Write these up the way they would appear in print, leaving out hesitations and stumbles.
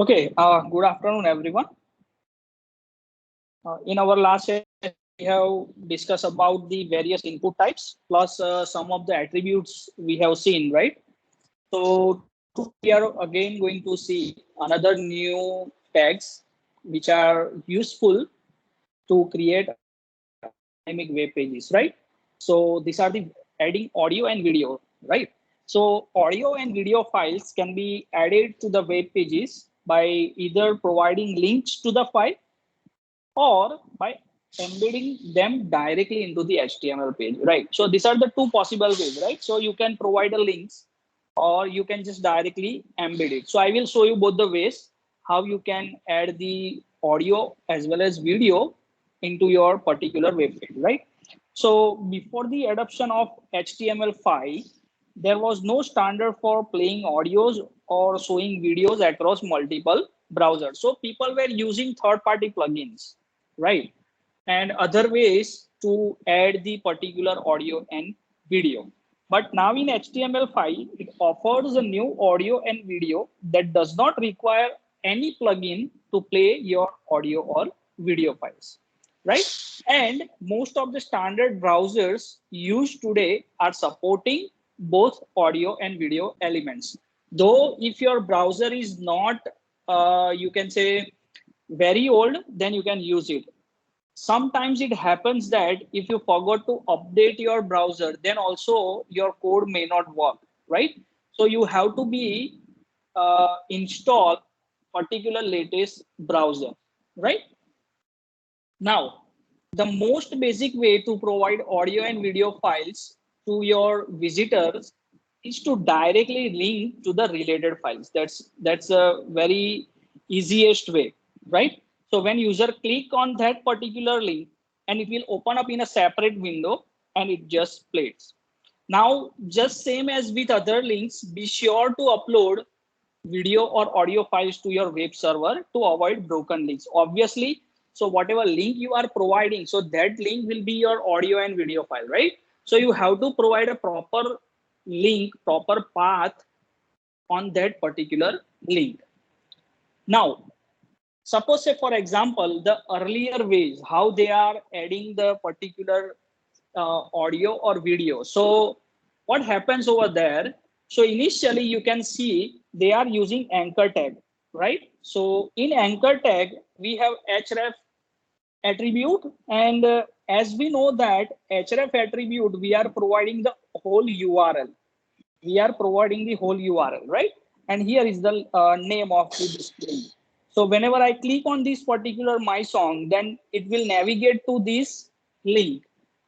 Okay, good afternoon, everyone. In our last session, we have discussed about the various input types plus some of the attributes we have seen, right? So today we are again going to see another new tags which are useful to create dynamic web pages, right? So these are the adding audio and video, right? So audio and video files can be added to the web pages by either providing links to the file or by embedding them directly into the HTML page, right? So these are the two possible ways, right? So you can provide a links or you can just directly embed it. So I will show you both the ways how you can add the audio as well as video into your particular web page, right? So before the adoption of HTML5, there was no standard for playing audios or showing videos across multiple browsers. So people were using third-party plugins, right? And other ways to add the particular audio and video. But now in HTML5, it offers a new audio and video that does not require any plugin to play your audio or video files, right? And most of the standard browsers used today are supporting both audio and video elements. Though if your browser is not, you can say, very old, then you can use it. Sometimes it happens that if you forgot to update your browser, then also your code may not work, right? So you have to be install particular latest browser, right? Now, the most basic way to provide audio and video files to your visitors is to directly link to the related files. That's a very easiest way, right? So when user click on that particular link, and it will open up in a separate window and it just plays. Now, just same as with other links, be sure to upload video or audio files to your web server to avoid broken links. Obviously, so whatever link you are providing, so that link will be your audio and video file, right? So you have to provide a proper link, proper path on that particular link. Now, suppose say for example, the earlier ways, how they are adding the particular audio or video. So what happens over there? So initially you can see they are using anchor tag, right? So in anchor tag, we have href attribute. And as we know that href attribute, we are providing the whole URL. We are providing the whole URL, right? And here is the name of the display. So whenever I click on this particular my song, then it will navigate to this link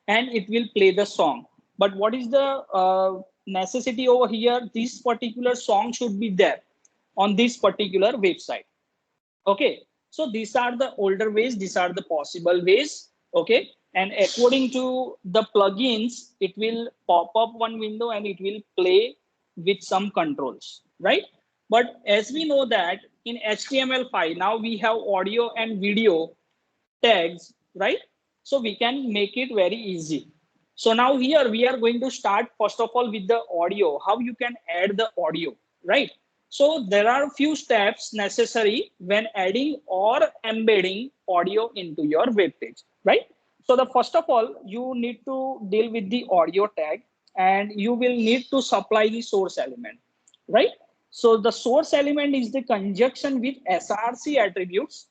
and it will play the song. But what is the necessity over here? This particular song should be there on this particular website. Okay, so these are the older ways, these are the possible ways. Okay, and according to the plugins, it will pop up one window and it will play with some controls, right? But as we know that in HTML5 now we have audio and video tags, right? So we can make it very easy. So now here we are going to start first of all with the audio, how you can add the audio, right? So there are a few steps necessary when adding or embedding audio into your web page, right? So the first of all, you need to deal with the audio tag and you will need to supply the source element, right? So the source element is the conjunction with SRC attributes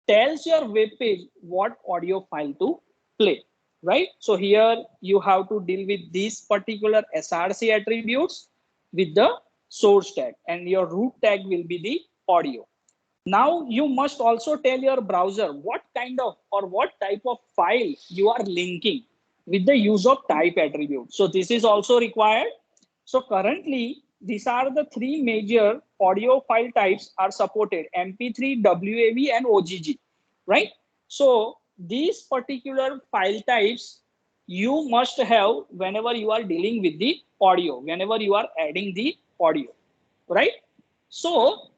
tells your web page what audio file to play, right? So here you have to deal with these particular SRC attributes with the source tag, and your root tag will be the audio. Now you must also tell your browser what kind of or what type of file you are linking with the use of type attribute. So this is also required. So currently, these are the three major audio file types are supported: MP3, WAV, and OGG, right? So these particular file types you must have whenever you are dealing with the audio, whenever you are adding the audio, right? So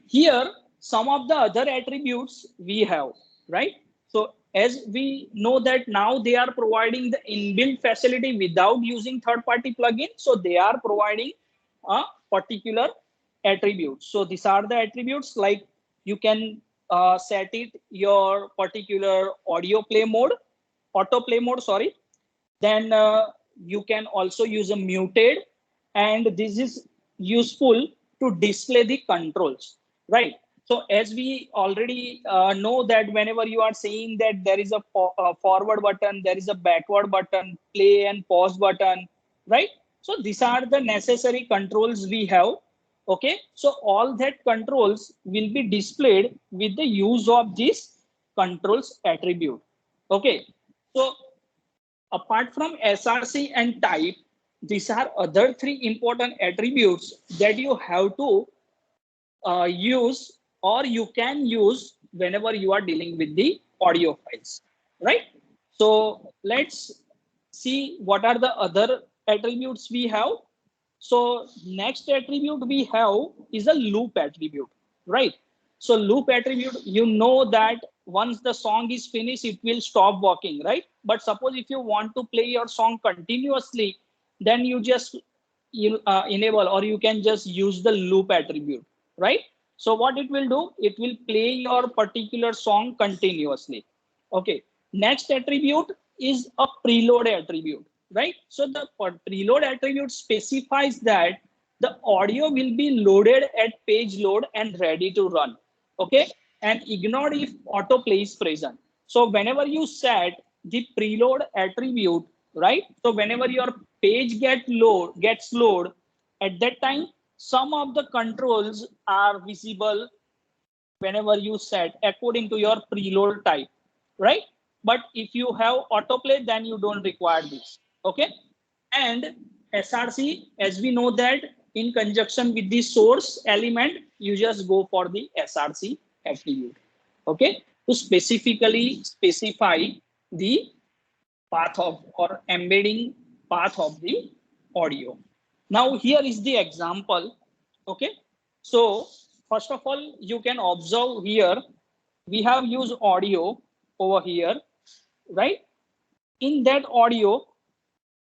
here some of the other attributes we have, right? So as we know that now they are providing the inbuilt facility without using third party plugin, so they are providing a particular attributes. So these are the attributes, like you can set it your particular audio play mode, autoplay mode, sorry. Then you can also use a muted, and this is useful to display the controls, right? So as we already know that whenever you are saying that there is a forward button, there is a backward button, play and pause button, right? So these are the necessary controls we have. Okay, so all that controls will be displayed with the use of this controls attribute. Okay, so apart from SRC and type, these are other three important attributes that you have to use, or you can use whenever you are dealing with the audio files, right? So let's see what are the other attributes we have. So next attribute we have is a loop attribute, right? So loop attribute, you know that once the song is finished, it will stop working, right? But suppose if you want to play your song continuously, then you just enable, or you can just use the loop attribute, right? So what it will do, it will play your particular song continuously. Okay, next attribute is a preload attribute, right? So the preload attribute specifies that the audio will be loaded at page load and ready to run. Okay, and ignored if autoplay is present. So whenever you set the preload attribute, right? So whenever your page gets load, at that time some of the controls are visible whenever you set according to your preload type, right? But if you have autoplay, then you don't require this. Okay, and SRC, as we know that in conjunction with the source element, you just go for the SRC attribute. Okay, to specifically specify the path of, or embedding path of the audio. Now here is the example. Okay, so first of all, you can observe here we have used audio over here, right? In that audio,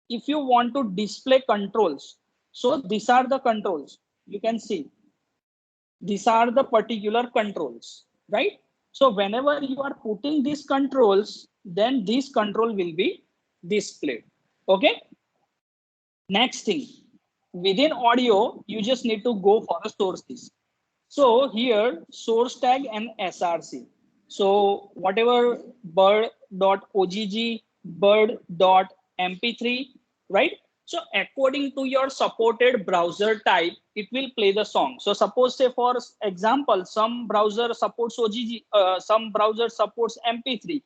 if you want to display controls, so these are the controls. You can see these are the particular controls, right? So whenever you are putting these controls, then this control will be displayed. Okay, next thing, within audio, you just need to go for a source list. So here, source tag and SRC. So whatever bird.ogg, bird.mp3, right? So according to your supported browser type, it will play the song. So suppose, say for example, some browser supports OGG, some browser supports MP3.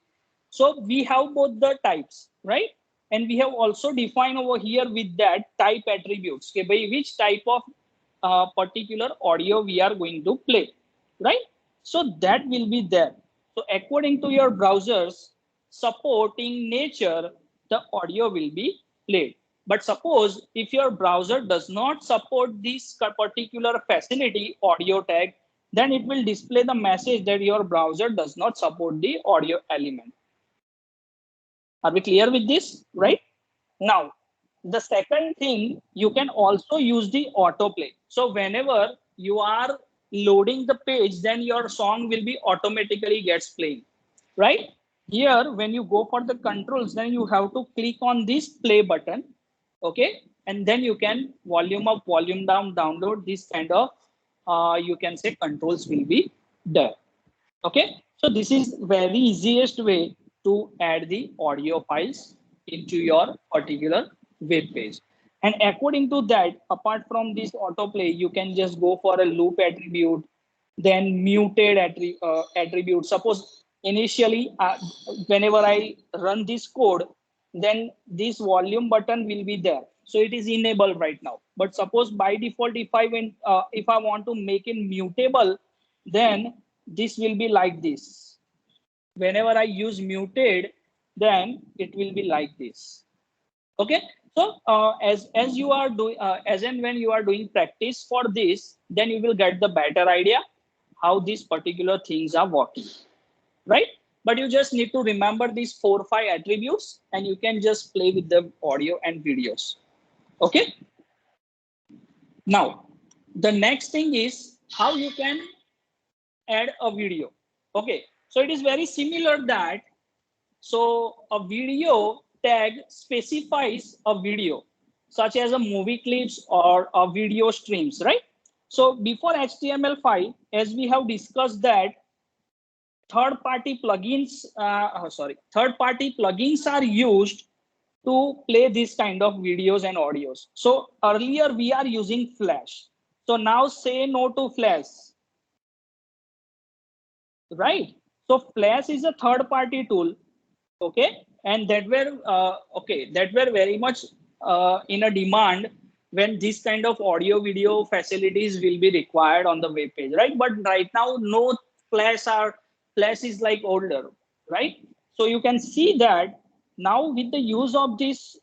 So we have both the types, right? And we have also defined over here with that type attributes, okay, by which type of particular audio we are going to play, right? So that will be there. So according to your browser's supporting nature, the audio will be played. But suppose if your browser does not support this particular facility audio tag, then it will display the message that your browser does not support the audio element. Are we clear with this, right? Now, the second thing, you can also use the autoplay. So whenever you are loading the page, then your song will be automatically gets playing, right? Here, when you go for the controls, then you have to click on this play button, okay? And then you can volume up, volume down, download this kind of, you can say controls will be there. Okay, so this is very easiest way to add the audio files into your particular web page. And according to that, apart from this autoplay, you can just go for a loop attribute, then muted attribute. Suppose initially, whenever I run this code, then this volume button will be there. So it is enabled right now. But suppose by default, if I want to make it mutable, then this will be like this. Whenever I use muted, then it will be like this. Okay, so as you are doing, as and when you are doing practice for this, then you will get the better idea how these particular things are working, right? But you just need to remember these 4 or 5 attributes, and you can just play with the audio and videos. Okay, now The next thing is how you can add a video. Okay, so it is very similar that, so a video tag specifies a video such as a movie clips or a video streams, right? So before HTML5, as we have discussed that third party plugins are used to play this kind of videos and audios. So earlier we are using Flash. So now say no to Flash, right? So Flash is a third party tool, okay, and that were very much in a demand when this kind of audio video facilities will be required on the web page, right? But right now no, Flash is like older, right? So you can see that now with the use of this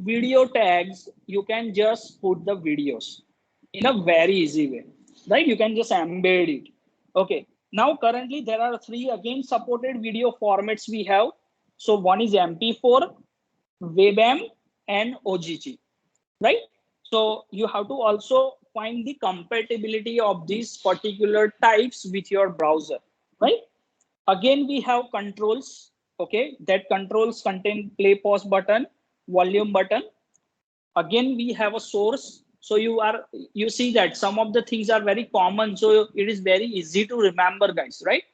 video tags, you can just put the videos in a very easy way, right? You can just embed it. Okay, now currently there are three again supported video formats we have. So one is MP4, WebM, and OGG, right? So you have to also find the compatibility of these particular types with your browser, right? Again, we have controls, okay, that controls contain play pause button, volume button. Again, we have a source. So you see that some of the things are very common. So it is very easy to remember, guys, right?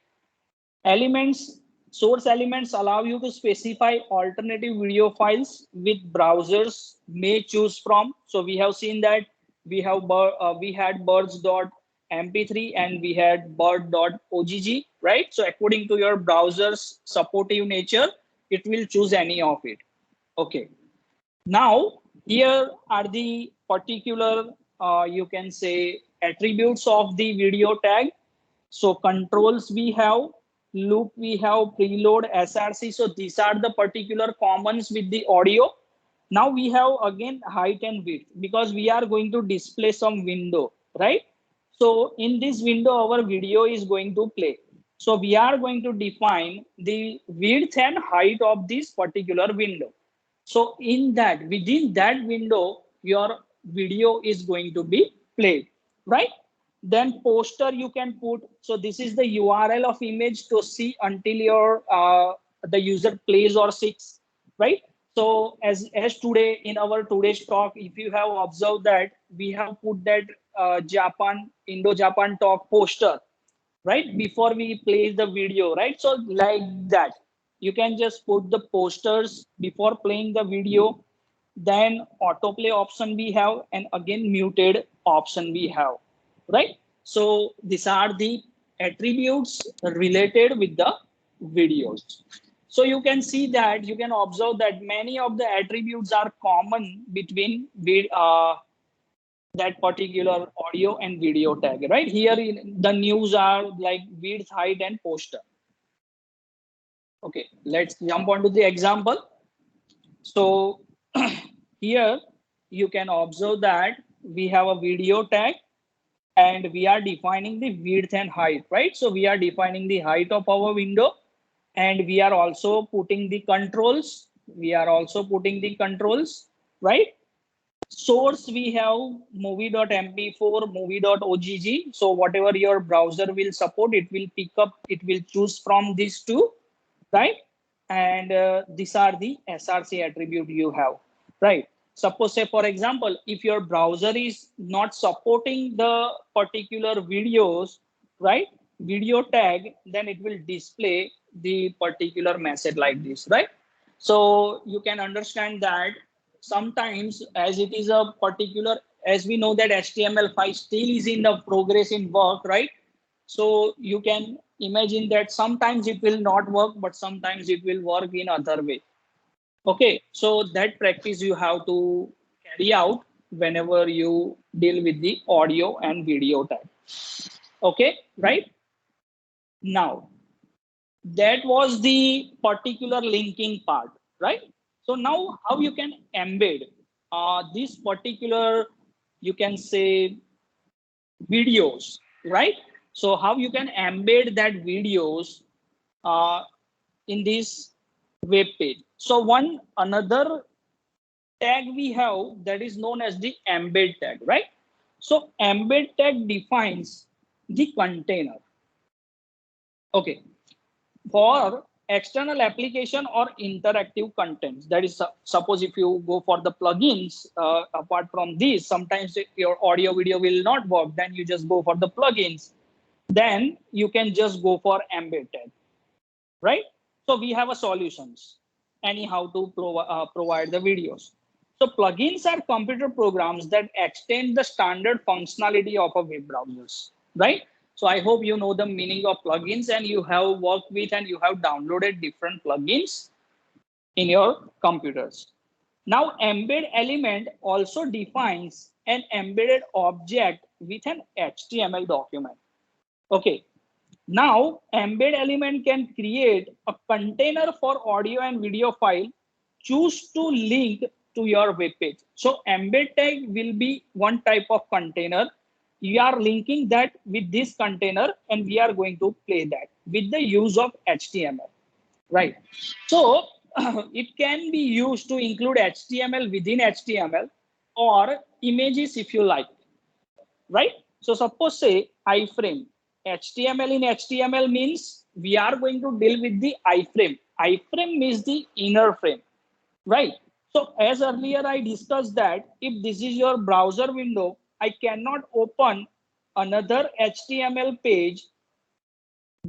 Elements, source elements allow you to specify alternative video files with browsers may choose from. So we have seen that we had birds.mp3 and we had bird.ogg, right? So according to your browser's supportive nature, it will choose any of it. Okay. Now, here are the particular, you can say, attributes of the video tag. So controls we have, loop we have, preload, SRC. So these are the particular commons with the audio. Now we have again height and width because we are going to display some window, right? So in this window, our video is going to play. So we are going to define the width and height of this particular window. So within that window, your video is going to be played, right? Then poster you can put. So this is the URL of image to see until the user plays or seeks, right? So as today in our today's talk, if you have observed that we have put that Indo-Japan talk poster, right? Before we play the video, right? So like that, you can just put the posters before playing the video. Then autoplay option we have, and again muted option we have, right? So these are the attributes related with the videos. So you can see that, you can observe that many of the attributes are common between that particular audio and video tag, right? Here the news are like width, height, and poster. Okay, let's jump on to the example. So here you can observe that we have a video tag and we are defining the width and height, right? So we are defining the height of our window and we are also putting the controls. Right? Source we have movie.mp4, movie.ogg. So whatever your browser will support, it will choose from these two, right? And these are the SRC attribute you have, right? Suppose say for example, if your browser is not supporting the particular videos, right, video tag, then it will display the particular message like this, right? So you can understand that sometimes as it is a particular, as we know that HTML5 still is in the progress in work, right? So you can imagine that sometimes it will not work, but sometimes it will work in other way. Okay, so that practice you have to carry out whenever you deal with the audio and video tag. Okay, right? Now, that was the particular linking part, right? So now how you can embed this particular, you can say, videos, right? So how you can embed that videos in this web page. So another tag we have that is known as the embed tag, right? So embed tag defines the container. Okay. For external application or interactive contents, that is, suppose if you go for the plugins, apart from these, sometimes your audio video will not work, then you just go for the plugins, then you can just go for embed tag, right? So we have a solutions anyhow to provide the videos. So plugins are computer programs that extend the standard functionality of a web browsers, right? So I hope you know the meaning of plugins and you have worked with and you have downloaded different plugins in your computers. Now embed element also defines an embedded object with an HTML document. Okay, now, embed element can create a container for audio and video file. Choose to link to your web page. So embed tag will be one type of container. You are linking that with this container and we are going to play that with the use of HTML, right? So it can be used to include HTML within HTML or images if you like, right? So suppose say iframe. HTML in HTML means we are going to deal with the iframe. Iframe means the inner frame, right? So as earlier I discussed that if this is your browser window, I cannot open another HTML page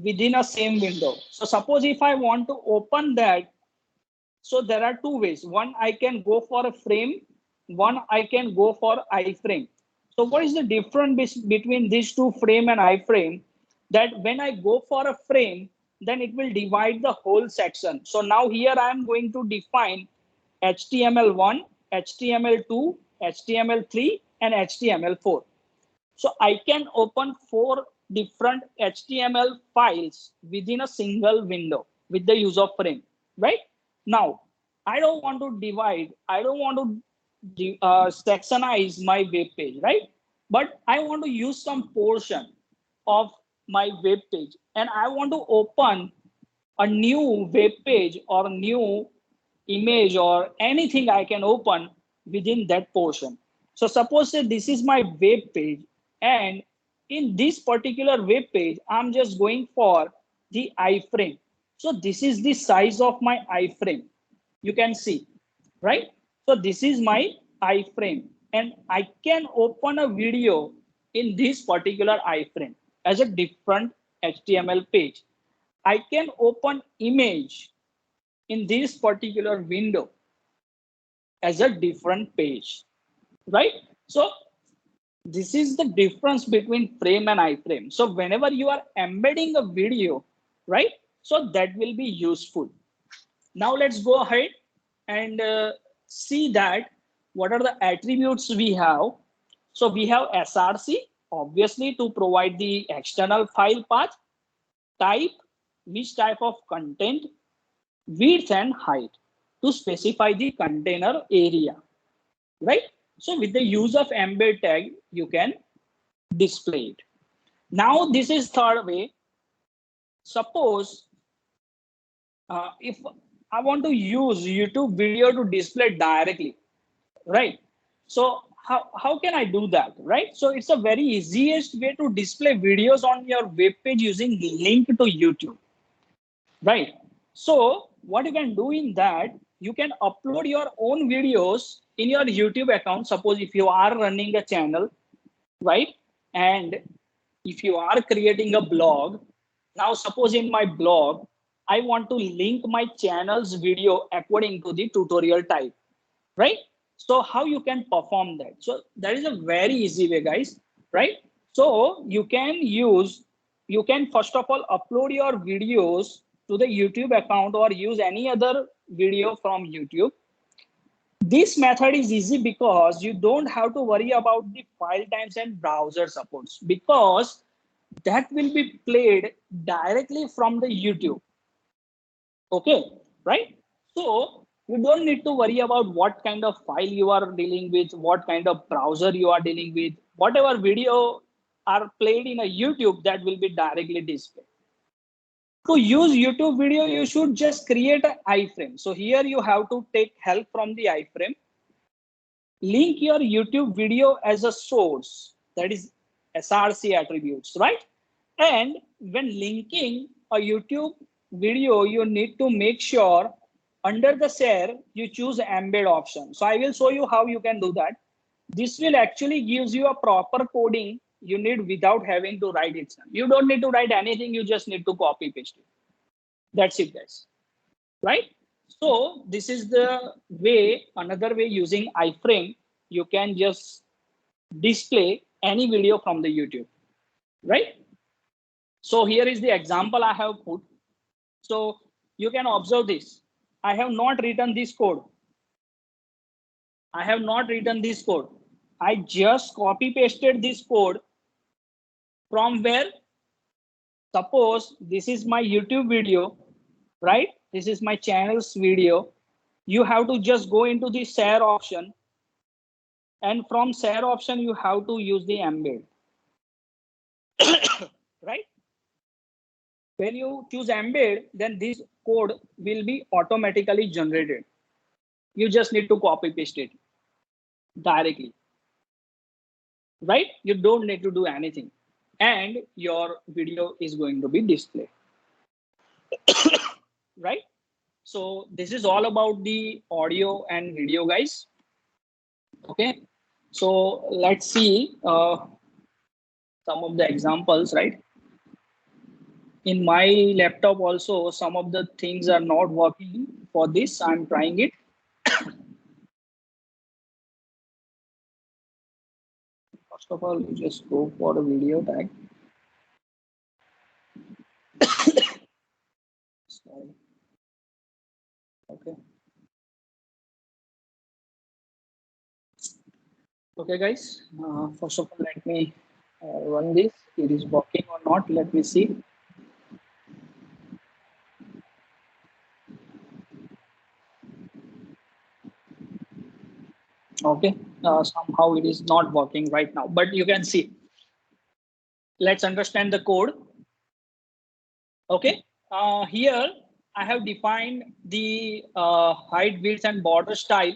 within a same window. So suppose if I want to open that, so there are two ways. One, I can go for a frame. One, I can go for iframe. So what is the difference between these two, frame and iframe? That when I go for a frame, then it will divide the whole section. So now here I am going to define HTML1, HTML2, HTML3, and HTML4. So I can open 4 different HTML files within a single window with the use of frame, right? Now, I don't want to divide, I don't want to sectionize my web page, right? But I want to use some portion of my web page and I want to open a new web page or a new image or anything I can open within that portion. So suppose that this is my web page and in this particular web page, I'm just going for the iframe. So this is the size of my iframe. You can see, right? So this is my iframe and I can open a video in this particular iframe as a different HTML page. I can open image in this particular window as a different page, right? So this is the difference between frame and iframe. So whenever you are embedding a video, right? So that will be useful. Now let's go ahead and see that what are the attributes we have. So we have SRC, obviously to provide the external file path, type, which type of content, width and height to specify the container area, right? So with the use of embed tag, you can display it. Now this is third way. Suppose if I want to use YouTube video to display directly, right? So how can I do that, right? So it's a very easiest way to display videos on your web page using link to YouTube, right? So what you can do in that, you can upload your own videos in your YouTube account. Suppose if you are running a channel, right? And if you are creating a blog, now suppose in my blog, I want to link my channel's video according to the tutorial type, right? So how you can perform that? So that is a very easy way, guys, right? So you can first of all upload your videos to the YouTube account or use any other video from YouTube. This method is easy because you don't have to worry about the file times and browser supports because that will be played directly from the YouTube. Okay, right? So you don't need to worry about what kind of file you are dealing with, what kind of browser you are dealing with. Whatever video are played in a YouTube, that will be directly displayed. To use YouTube video, you should just create an iframe. So here you have to take help from the iframe. Link your YouTube video as a source that is SRC attributes, right? And when linking a YouTube video, you need to make sure under the share, you choose embed option. So I will show you how you can do that. This will actually gives you a proper coding you need without having to write it. You don't need to write anything. You just need to copy paste it. That's it, guys. Right? So this is the way, another way using iframe, you can just display any video from the YouTube, right? So here is the example I have put. So you can observe this. I have not written this code. I have not written this code. I just copy pasted this code from where? Suppose this is my YouTube video, right? This is my channel's video. You have to just go into the share option, and from share option, you have to use the embed, right? When you choose embed, then this code will be automatically generated. You just need to copy paste it directly, right? You don't need to do anything, and your video is going to be displayed, right? So this is all about the audio and video, guys. Okay, so let's see some of the examples, right? In my laptop also, some of the things are not working. For this, I'm trying it. First of all, you just go for a video tag. Sorry. Okay. Okay, guys. First of all, let me run this. It is working or not. Let me see. Okay. Somehow it is not working right now, but you can see. Let's understand the code. Okay. Here I have defined the height, width, and border style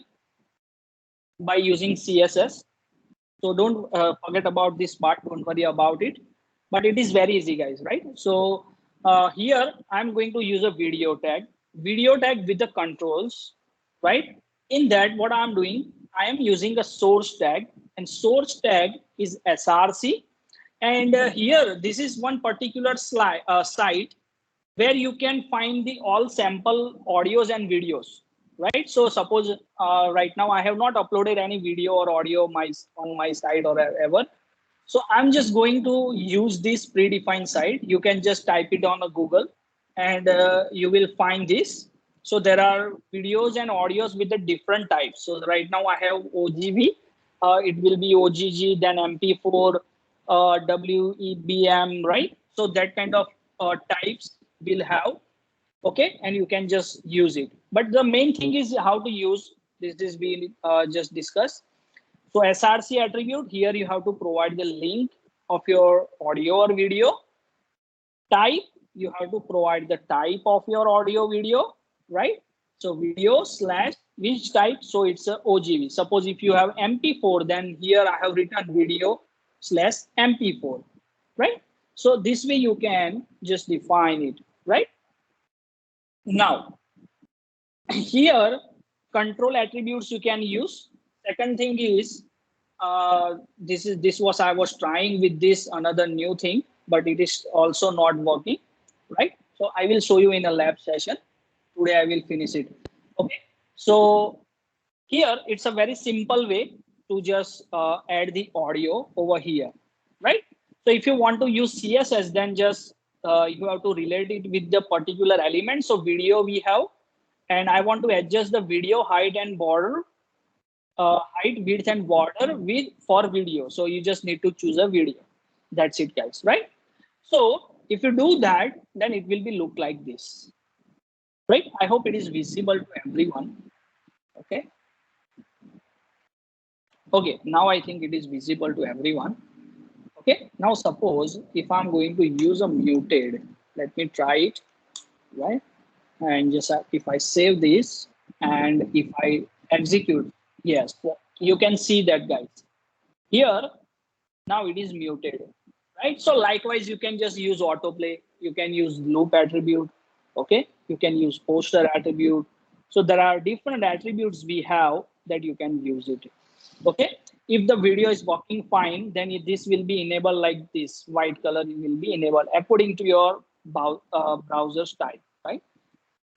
by using CSS. So don't forget about this part. Don't worry about it. But it is very easy, guys, right? So here I'm going to use a video tag with the controls, right? In that, what I'm doing, I am using a source tag, and source tag is SRC. And here, this is one particular site where you can find the all sample audios and videos, right? So suppose right now I have not uploaded any video or audio on my site or ever. So I'm just going to use this predefined site. You can just type it on a Google, and you will find this. So there are videos and audios with the different types. So right now I have OGV, it will be OGG, then MP4, WEBM, right? So that kind of types will have, okay, and you can just use it. But the main thing is how to use this. This we just discussed. So SRC attribute, here you have to provide the link of your audio or video. Type, you have to provide the type of your audio video, right? So video slash which type, so it's a OGV. Suppose if you have MP4, then here I have written video slash MP4, right? So this way you can just define it, right? Now, here control attributes you can use. Second thing is this was I was trying with this another new thing, but it is also not working, right? So I will show you in a lab session. Today I will finish it. Okay. So here it's a very simple way to just add the audio over here, right? So if you want to use CSS, then just you have to relate it with the particular element. So video we have, and I want to adjust the video height and border, height, width, and border with for video. So you just need to choose a video. That's it, guys, right? So if you do that, then it will be look like this, right? I hope it is visible to everyone. Okay. Okay, now I think it is visible to everyone. Okay, now suppose if I'm going to use a muted, let me try it, right? And just if I save this and if I execute, yes, you can see that, guys. Here, Now it is muted, right? So likewise, you can just use autoplay. You can use loop attribute. Okay, you can use poster attribute. So there are different attributes we have that you can use it. Okay, if the video is working fine, then this will be enabled like this. White color will be enabled according to your browser style, right?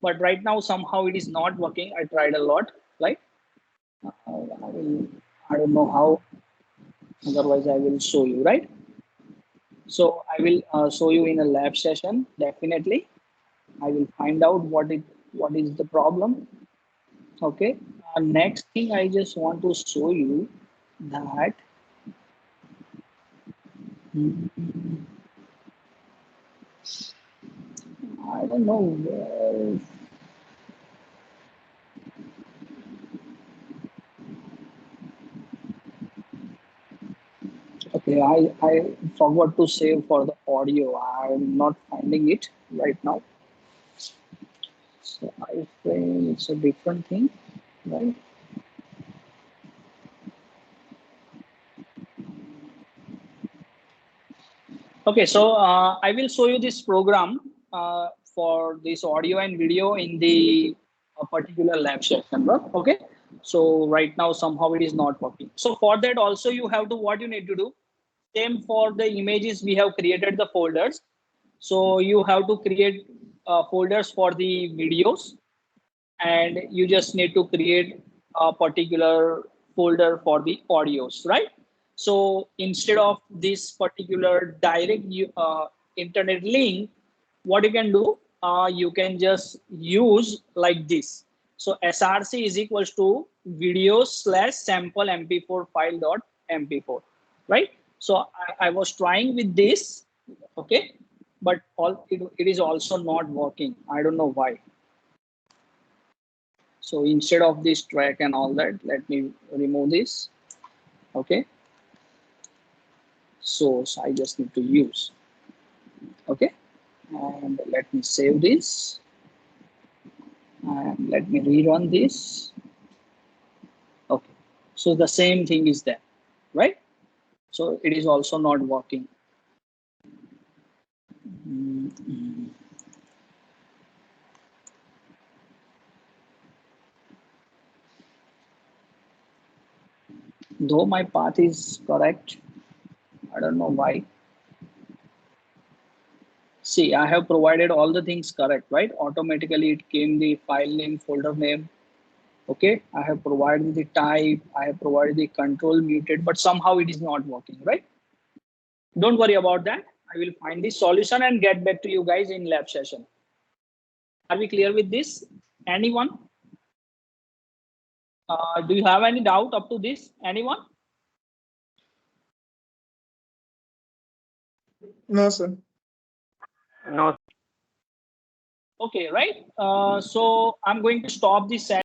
But right now somehow it is not working. I tried a lot, right? I don't know how. Otherwise, I will show you, right? So I will show you in a lab session. Definitely, I will find out what is the problem. Okay. Next thing, I just want to show you that. I don't know where. Okay, I forgot to save for the audio. I'm not finding it right now. So iframe, it's a different thing, right? Okay, so I will show you this program for this audio and video in the particular lab session. Okay, so right now somehow it is not working. So for that also you have to, what you need to do, same for the images, we have created the folders. So you have to create folders for the videos, and you just need to create a particular folder for the audios, right? So instead of this particular direct internet link, what you can do, you can just use like this. So src is equals to video slash sample mp4 file dot mp4, right? So I was trying with this, okay, but it is also not working. I don't know why. So instead of this track and all that, let me remove this. Okay. So I just need to use. Okay. And let me save this. And let me rerun this. Okay. So the same thing is there, right? So it is also not working. Though my path is correct, I don't know why. See, I have provided all the things correct, right? Automatically it came the file name, folder name. Okay, I have provided the type, I have provided the control muted, but somehow it is not working, right? Don't worry about that. I will find the solution and get back to you guys in lab session. Are we clear with this? Anyone? Do you have any doubt up to this? Anyone? No, sir. No. Okay, right. So I'm going to stop this session.